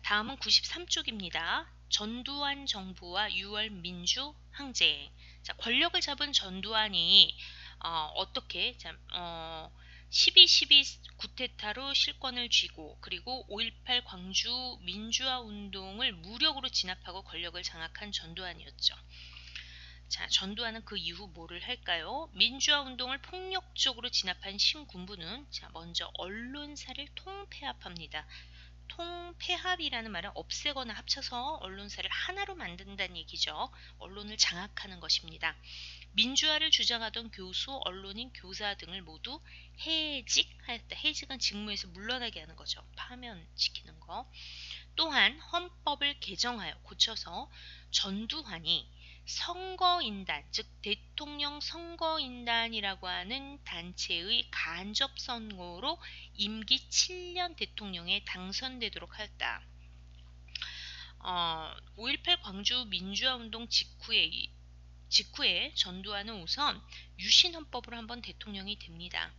다음은 93쪽입니다. 전두환 정부와 6월 민주 항쟁. 자, 권력을 잡은 전두환이 어떻게 12.12 쿠데타로 실권을 쥐고 그리고 5.18 광주 민주화 운동을 무력으로 진압하고 권력을 장악한 전두환이었죠. 자, 전두환은 그 이후 뭐를 할까요? 민주화 운동을 폭력적으로 진압한 신군부는 자, 먼저 언론사를 통폐합합니다. 통폐합이라는 말은 없애거나 합쳐서 언론사를 하나로 만든다는 얘기죠. 언론을 장악하는 것입니다. 민주화를 주장하던 교수, 언론인, 교사 등을 모두 해직하였다. 해직은 직무에서 물러나게 하는 거죠. 파면시키는 거. 또한 헌법을 개정하여 고쳐서 전두환이 선거인단, 즉 대통령 선거인단이라고 하는 단체의 간접 선거로 임기 7년 대통령에 당선되도록 하였다. 5.18 광주 민주화운동 직후에 전두환은 우선 유신 헌법으로 한번 대통령이 됩니다.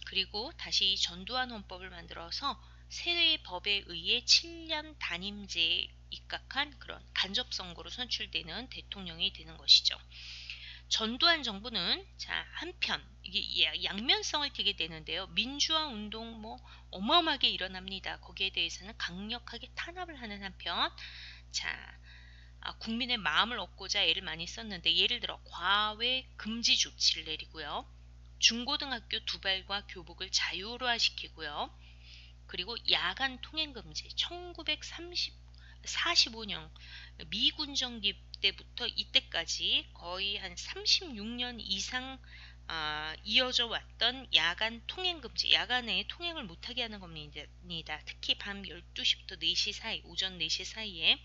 그리고 다시 전두환 헌법을 만들어서 새 법에 의해 7년 단임제에 입각한 그런 간접선거로 선출되는 대통령이 되는 것이죠. 전두환 정부는 자, 한편 이게 양면성을 띠게 되는데요. 민주화 운동 어마어마하게 일어납니다. 거기에 대해서는 강력하게 탄압을 하는 한편 자, 국민의 마음을 얻고자 애를 많이 썼는데 예를 들어 과외 금지 조치를 내리고요. 중고등학교 두발과 교복을 자유화시키고요. 그리고 야간 통행 금지 1945년 미군정기 때부터 이때까지 거의 한 36년 이상 이어져 왔던 야간 통행 금지, 야간에 통행을 못하게 하는 겁니다. 특히 밤 12시부터 4시 사이, 오전 4시 사이에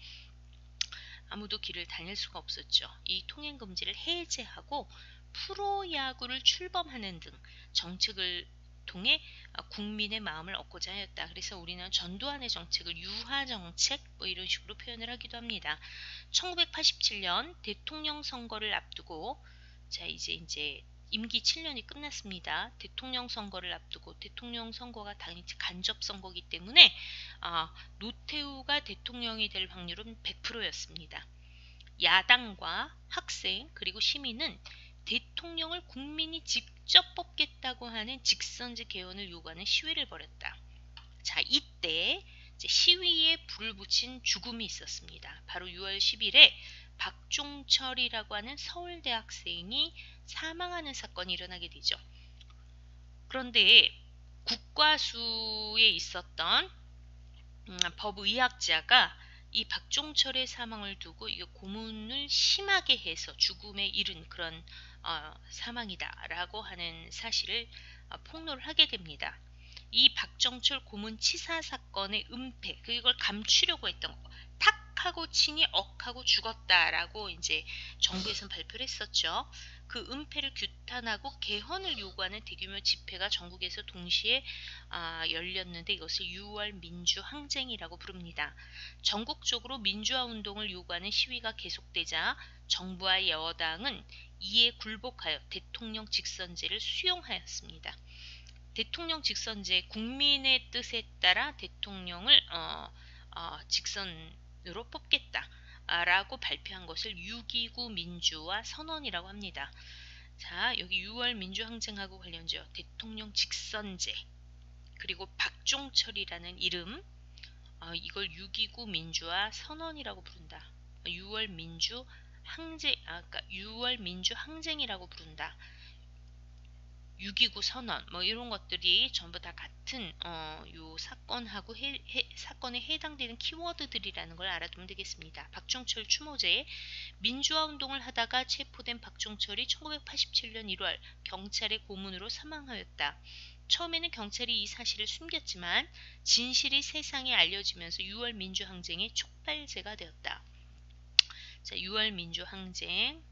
아무도 길을 다닐 수가 없었죠. 이 통행 금지를 해제하고 프로야구를 출범하는 등 정책을 통해 국민의 마음을 얻고자 하였다. 그래서 우리는 전두환의 정책을 유화정책 이런 식으로 표현을 하기도 합니다. 1987년 대통령 선거를 앞두고 자 이제 임기 7년이 끝났습니다. 대통령 선거를 앞두고 대통령 선거가 당연히 간접 선거이기 때문에 노태우가 대통령이 될 확률은 100%였습니다. 야당과 학생 그리고 시민은 대통령을 국민이 직접 뽑겠다고 하는 직선제 개헌을 요구하는 시위를 벌였다. 자, 이때 시위에 불을 붙인 죽음이 있었습니다. 바로 6월 10일에 박종철이라고 하는 서울대 학생이 사망하는 사건이 일어나게 되죠. 그런데 국과수에 있었던 법의학자가 이 박종철의 사망을 두고 이게 고문을 심하게 해서 죽음에 이른 그런 사망이다라고 하는 사실을 폭로를 하게 됩니다. 이 박정철 고문 치사 사건의 은폐, 그걸 감추려고 했던 거. 탁 하고 치니 억하고 죽었다라고 이제 정부에서는 발표를 했었죠. 그 은폐를 규탄하고 개헌을 요구하는 대규모 집회가 전국에서 동시에 열렸는데 이것을 6월 민주항쟁이라고 부릅니다. 전국적으로 민주화 운동을 요구하는 시위가 계속되자 정부와 여당은 이에 굴복하여 대통령 직선제를 수용하였습니다. 대통령 직선제, 국민의 뜻에 따라 대통령을 직선으로 뽑겠다라고 발표한 것을 6.29 민주화 선언이라고 합니다. 자, 여기 6월 민주항쟁하고 관련지어 대통령 직선제 그리고 박종철이라는 이름, 이걸 6.29 민주화 선언이라고 부른다. 6월 민주항쟁이라고 부른다. 6.29 선언 이런 것들이 전부 다 같은 요 사건하고 사건에 해당되는 키워드들이라는 걸 알아두면 되겠습니다. 박종철 추모제, 민주화 운동을 하다가 체포된 박종철이 1987년 1월 경찰의 고문으로 사망하였다. 처음에는 경찰이 이 사실을 숨겼지만 진실이 세상에 알려지면서 6월 민주항쟁의 촉발제가 되었다. 자, 6월 민주항쟁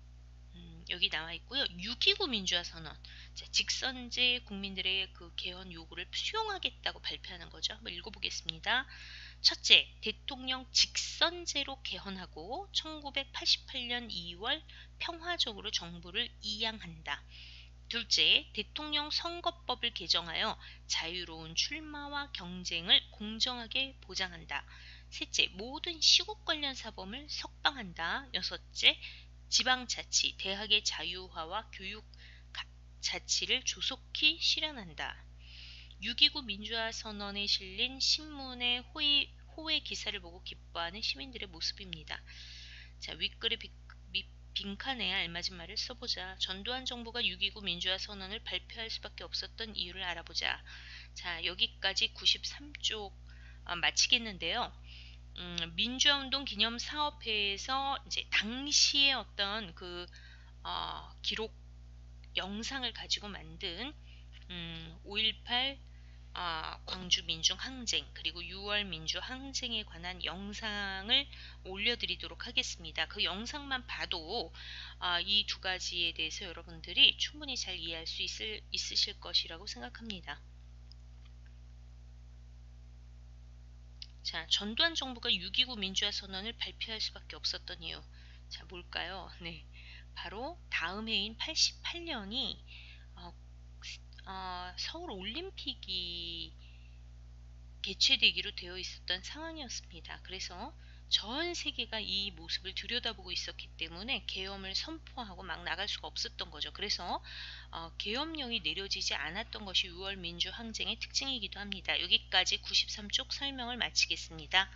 여기 나와 있고요. 6.29 민주화 선언. 자, 직선제 국민들의 그 개헌 요구를 수용하겠다고 발표하는 거죠. 한번 읽어보겠습니다. 첫째, 대통령 직선제로 개헌하고 1988년 2월 평화적으로 정부를 이양한다. 둘째, 대통령 선거법을 개정하여 자유로운 출마와 경쟁을 공정하게 보장한다. 셋째, 모든 시국 관련 사범을 석방한다. 여섯째, 지방자치, 대학의 자유화와 교육 자치를 조속히 실현한다. 6.29 민주화 선언에 실린 신문의 호의 기사를 보고 기뻐하는 시민들의 모습입니다. 자, 윗글의 빈칸에 알맞은 말을 써보자. 전두환 정부가 6.29 민주화 선언을 발표할 수밖에 없었던 이유를 알아보자. 자, 여기까지 93쪽 마치겠는데요. 민주화운동 기념사업회에서 이제 당시의 어떤 그 기록 영상을 가지고 만든 5.18 광주 민중항쟁 그리고 6월 민주항쟁에 관한 영상을 올려드리도록 하겠습니다. 그 영상만 봐도 이 두 가지에 대해서 여러분들이 충분히 잘 이해할 수 있으실 것이라고 생각합니다. 자, 전두환 정부가 6.29 민주화 선언을 발표할 수밖에 없었던 이유. 자, 뭘까요? 네, 바로 다음 해인 88년이 서울 올림픽이 개최되기로 되어 있었던 상황이었습니다. 그래서 전 세계가 이 모습을 들여다보고 있었기 때문에 계엄을 선포하고 막 나갈 수가 없었던 거죠. 그래서 계엄령이 내려지지 않았던 것이 6월 민주항쟁의 특징이기도 합니다. 여기까지 93쪽 설명을 마치겠습니다.